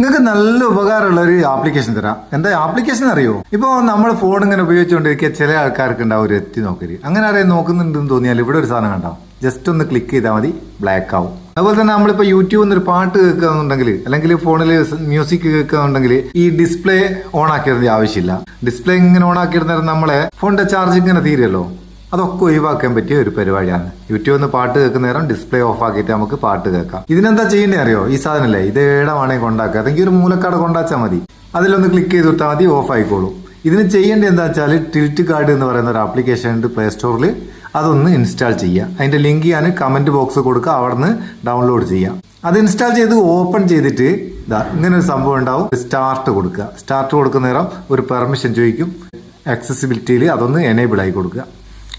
നിങ്ങൾക്ക് നല്ല ഉപകാരമുള്ള ഒരു ആപ്ലിക്കേഷൻ തരാം. എന്താ ആപ്ലിക്കേഷൻ അറിയോ? ഇപ്പോൾ നമ്മൾ ഫോൺ ഇങ്ങനെ ഉപയോഗിച്ചുകൊണ്ടിരിക്കുക ചില ആൾക്കാർക്ക് ഉണ്ടാവും ഒരു എത്തി നോക്കല്. അങ്ങനെ അറിയാൻ നോക്കുന്നുണ്ടെന്ന് തോന്നിയാൽ ഇവിടെ ഒരു സാധനം കണ്ടാവും. ജസ്റ്റ് ഒന്ന് ക്ലിക്ക് ചെയ്താൽ മതി, ബ്ലാക്ക് ആവും. അതുപോലെ തന്നെ നമ്മളിപ്പോൾ യൂട്യൂബിൽ നിന്ന് ഒരു പാട്ട് കേൾക്കുകയാണെന്നുണ്ടെങ്കിൽ അല്ലെങ്കിൽ ഫോണിൽ മ്യൂസിക് കേൾക്കുകയാണെന്നുണ്ടെങ്കിൽ ഈ ഡിസ്പ്ലേ ഓൺ ആക്കിയിടേണ്ട ആവശ്യമില്ല. ഡിസ്പ്ലേ ഇങ്ങനെ ഓൺ ആക്കിയിടുന്നേരം നമ്മളെ ഫോണിന്റെ ചാർജ് ഇങ്ങനെ തീരുമല്ലോ, അതൊക്കെ ഒഴിവാക്കാൻ പറ്റിയ ഒരു പരിപാടിയാണ്. യൂട്യൂബിൽ നിന്ന് പാട്ട് കേൾക്കുന്ന നേരം ഡിസ്പ്ലേ ഓഫ് ആക്കിയിട്ട് നമുക്ക് പാട്ട് കേൾക്കാം. ഇതിനെന്താ ചെയ്യേണ്ടത് അറിയോ? ഈ സാധനമല്ലേ, ഇത് ഏടമാണെങ്കിൽ കൊണ്ടാക്കുക, അതെങ്കിൽ ഒരു മൂലക്കാട് കൊണ്ടാച്ചാൽ മതി. അതിലൊന്ന് ക്ലിക്ക് ചെയ്ത് കൊടുത്താൽ മതി, ഓഫ് ആയിക്കോളും. ഇതിന് ചെയ്യേണ്ടത് എന്താ വെച്ചാൽ ടിൽറ്റ് കാർഡ് എന്ന് പറയുന്ന ഒരു ആപ്ലിക്കേഷൻ ഉണ്ട് പ്ലേ സ്റ്റോറിൽ. അതൊന്ന് ഇൻസ്റ്റാൾ ചെയ്യുക. അതിന്റെ ലിങ്ക് ഞാൻ കമന്റ് ബോക്സ് കൊടുക്കുക, അവിടെ നിന്ന് ഡൗൺലോഡ് ചെയ്യാം. അത് ഇൻസ്റ്റാൾ ചെയ്ത് ഓപ്പൺ ചെയ്തിട്ട് ഇങ്ങനെ ഒരു സംഭവം ഉണ്ടാവും. സ്റ്റാർട്ട് കൊടുക്കുക. സ്റ്റാർട്ട് കൊടുക്കുന്ന നേരം ഒരു പെർമിഷൻ ചോദിക്കും. ആക്സസിബിലിറ്റിയിൽ അതൊന്ന് എനേബിൾ ആയി കൊടുക്കുക.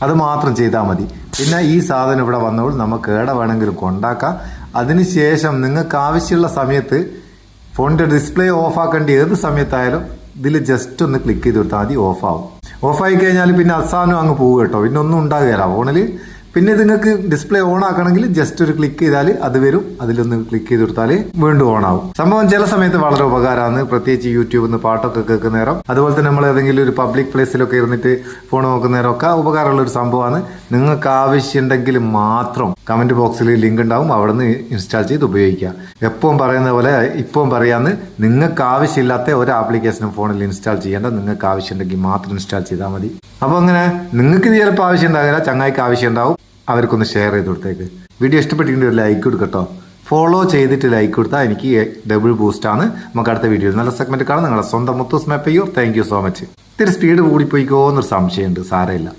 അത് മാത്രം ചെയ്താൽ മതി. പിന്നെ ഈ സാധനം ഇവിടെ വന്നപ്പോൾ നമുക്ക് എവിടെ വേണമെങ്കിലും കൊണ്ടാക്കാം. അതിനുശേഷം നിങ്ങൾക്ക് ആവശ്യമുള്ള സമയത്ത് ഫോണിന്റെ ഡിസ്പ്ലേ ഓഫ് ആക്കേണ്ട ഏത് സമയത്തായാലും ഇതിൽ ജസ്റ്റ് ഒന്ന് ക്ലിക്ക് ചെയ്ത് കൊടുത്താൽ മതി, ഓഫ് ആവും. ഓഫായി കഴിഞ്ഞാൽ പിന്നെ അവസാനം അങ്ങ് പോകും കേട്ടോ, പിന്നെ ഒന്നും ഉണ്ടാകുകയില്ല ഫോണിൽ. പിന്നെ നിങ്ങൾക്ക് ഡിസ്പ്ലേ ഓൺ ആക്കണമെങ്കിൽ ജസ്റ്റ് ഒരു ക്ലിക്ക് ചെയ്താൽ അത് വരും. അതിലൊന്ന് ക്ലിക്ക് ചെയ്ത് കൊടുത്താൽ വീണ്ടും ഓൺ ആവും. സംഭവം ചില സമയത്ത് വളരെ ഉപകാരമാണ്, പ്രത്യേകിച്ച് യൂട്യൂബിൽ നിന്ന് പാട്ടൊക്കെ കേൾക്കുന്ന നേരം. അതുപോലെ തന്നെ നമ്മൾ ഏതെങ്കിലും ഒരു പബ്ലിക് പ്ലേസിലൊക്കെ ഇരുന്നിട്ട് ഫോൺ നോക്കുന്ന നേരമൊക്കെ ഉപകാരമുള്ള ഒരു സംഭവമാണ്. നിങ്ങൾക്ക് ആവശ്യമുണ്ടെങ്കിൽ മാത്രം കമന്റ് ബോക്സിൽ ലിങ്ക് ഉണ്ടാവും, അവിടെ നിന്ന് ഇൻസ്റ്റാൾ ചെയ്ത് ഉപയോഗിക്കുക. എപ്പോഴും പറയുന്ന പോലെ ഇപ്പം പറയാന്ന്, നിങ്ങൾക്ക് ആവശ്യമില്ലാത്ത ഒരു ആപ്ലിക്കേഷനും ഫോണിൽ ഇൻസ്റ്റാൾ ചെയ്യേണ്ട. നിങ്ങൾക്ക് ആവശ്യമുണ്ടെങ്കിൽ മാത്രം ഇൻസ്റ്റാൾ ചെയ്താൽ മതി. അപ്പോൾ അങ്ങനെ നിങ്ങൾക്ക് ചിലപ്പോൾ ആവശ്യം ഉണ്ടാകില്ല, ചങ്ങായിക്ക് ആവശ്യം ഉണ്ടാവും. അവർക്കൊന്ന് ഷെയർ ചെയ്ത് കൊടുത്തേക്ക്. വീഡിയോ ഇഷ്ടപ്പെട്ടിട്ടുണ്ടെങ്കിൽ ഒരു ലൈക്ക് കൊടുക്കട്ടോ. ഫോളോ ചെയ്തിട്ട് ലൈക്ക് കൊടുത്താൽ എനിക്ക് ഡബിൾ ബൂസ്റ്റ് ആണ്. നമുക്ക് അടുത്ത വീഡിയോയിൽ നല്ല സെഗ്മെന്റ് കാണാം. നിങ്ങളുടെ സ്വന്തം മുത്തൂസ് മാപ്പ് ചെയ്യോ. Thank you so much. ഇത്തിരി സ്പീഡ് കൂടിപ്പോയിക്കോ എന്നൊരു സംശയമുണ്ട്, സാരമില്ല.